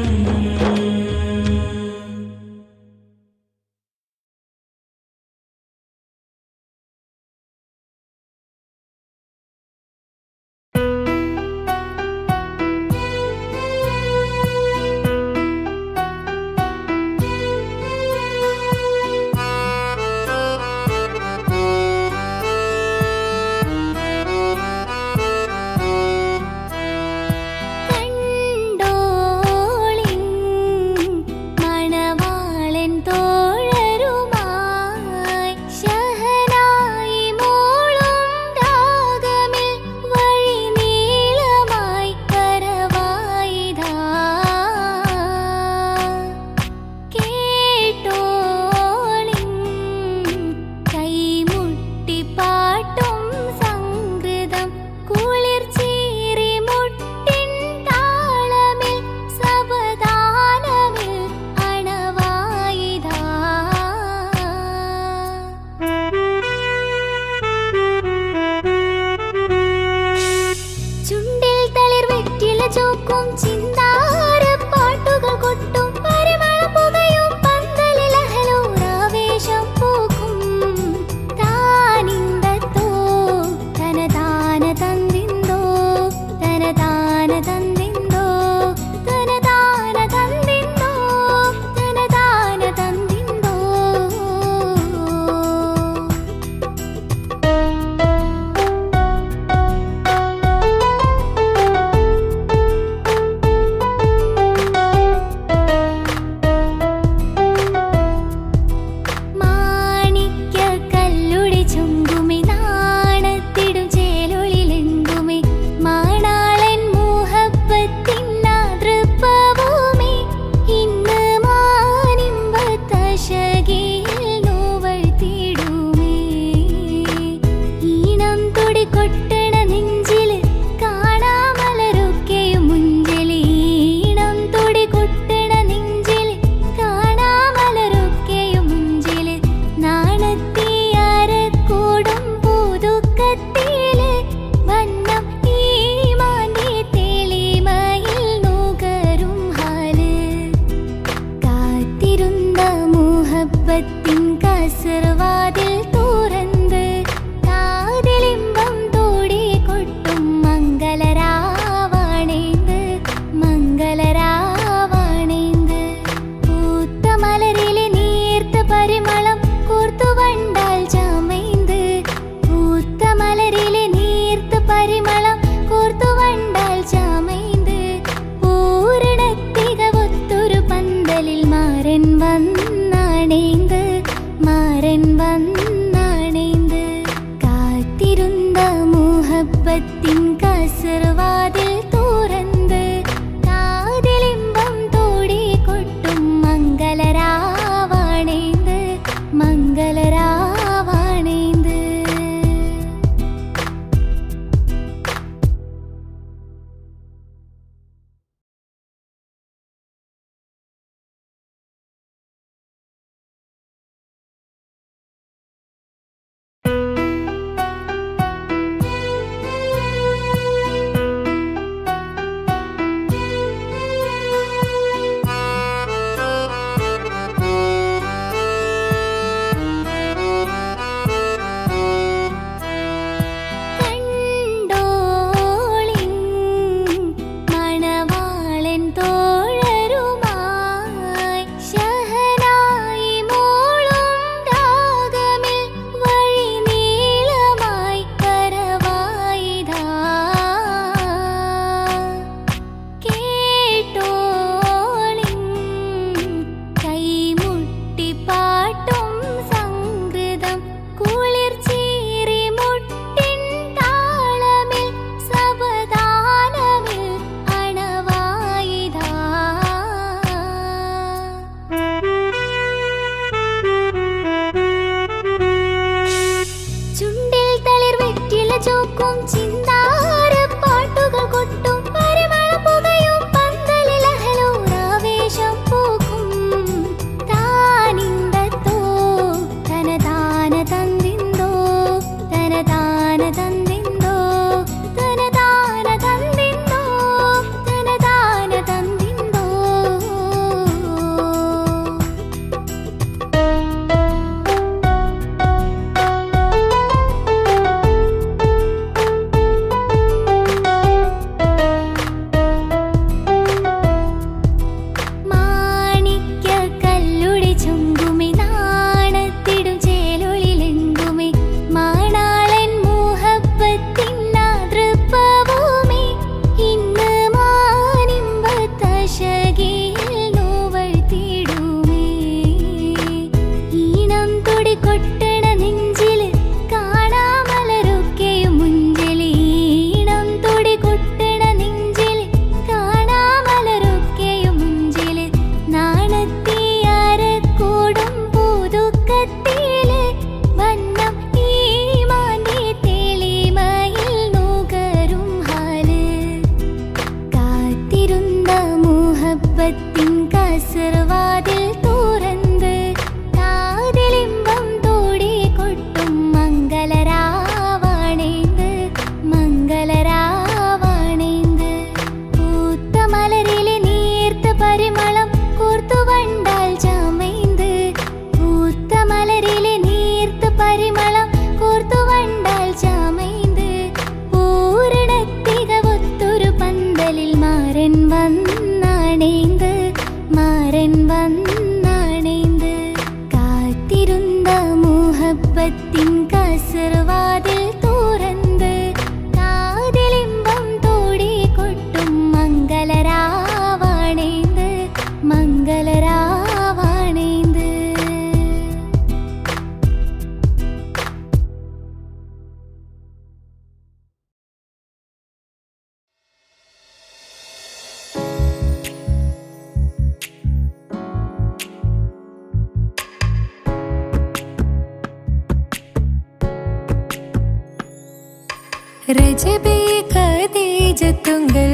S5: രജബേ ഖദീജത്തുങ്കൾ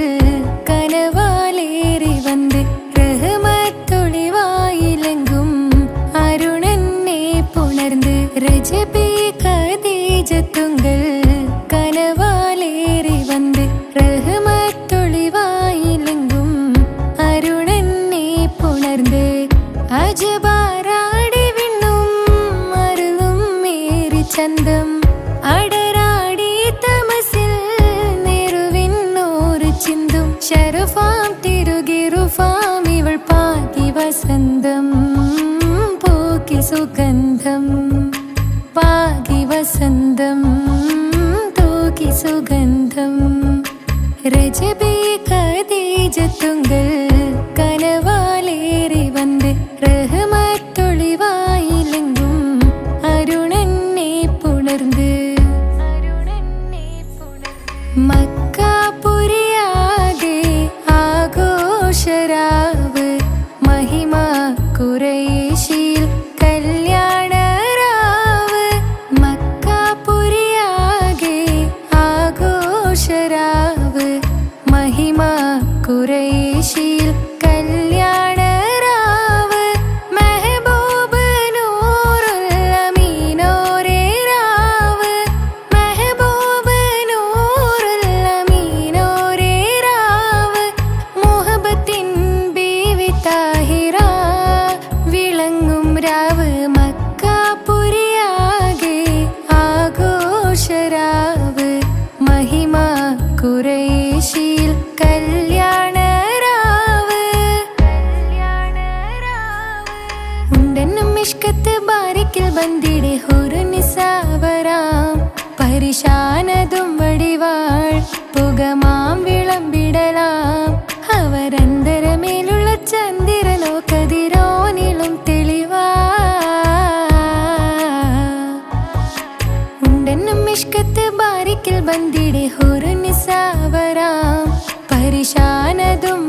S5: കനവാലേറി വന്ന് റഹ്മത്തൊളിവായിലെങ്കും അരുണനെ പുണർന്ന് രജബേ ഖദീജത്തുങ്കൾ കനവാലേറി വന്ന് റഹ്മത്തൊളിവായിലെങ്കും അരുണനെ പുണർന്ന് അജബാരാടി വിണ്ണും അരുളും മേരി ചന്തം അടരാടി തമസിൽ നെരുവിന്നോറ് ചിന്തും ശരഫാം തിരുകിറുഫാം ഇവൾ പാകി വസന്തം പൂക്കി സുഗന്ധം പാകി വസന്തം തൂക്കി സുഗന്ധം രജബേ ഖദീജത്തുങ്കൾ കനവാലേറി വന്ന് റഹ്മത്തൊളിവായിലെങ്കും അരുണനെ പുണർന്ന് മക്കാപുരിയാകെ ആഘോഷരാവ് മഹിമ ഖുറൈശിയിൽ കല്യാണരാവ് മക്കാപുരിയാകെ ആഘോഷരാവ് മഹിമ ഖുറൈശിയിൽ കല്യാണരാവ് മെഹബൂബ് നൂറുൽ അമീനോരേ രാവ് മെഹബൂബ് നൂറുൽ അമീനോരേ രാവ് മുഹബത്തിൻ ബീവി താഹിറ വിളങ്ങും രാവ് മക്കാപുരിയാകെ ആഘോഷരാവ് മഹിമ ഖുറൈശിയിൽ കല്യാണരാവ് ഉണ്ടെന്നും മിഷ്കത്ത് ബാരിക്കിൽ ബന്ദിടെ ഹുറുനിസാവരാം പരിശാനതും വടിവാൾ പുകമാം വിളമ്പിടലാം അവരന്തരമേലുള്ള ചന്ദ്രനോ കതിരോനിലും തെളിവാ ഉണ്ടെന്നും മിഷ്കത്ത് ബാരിക്കിൽ ബന്ദിടെ ഹുറുനിസാവരാം പരിശാനതും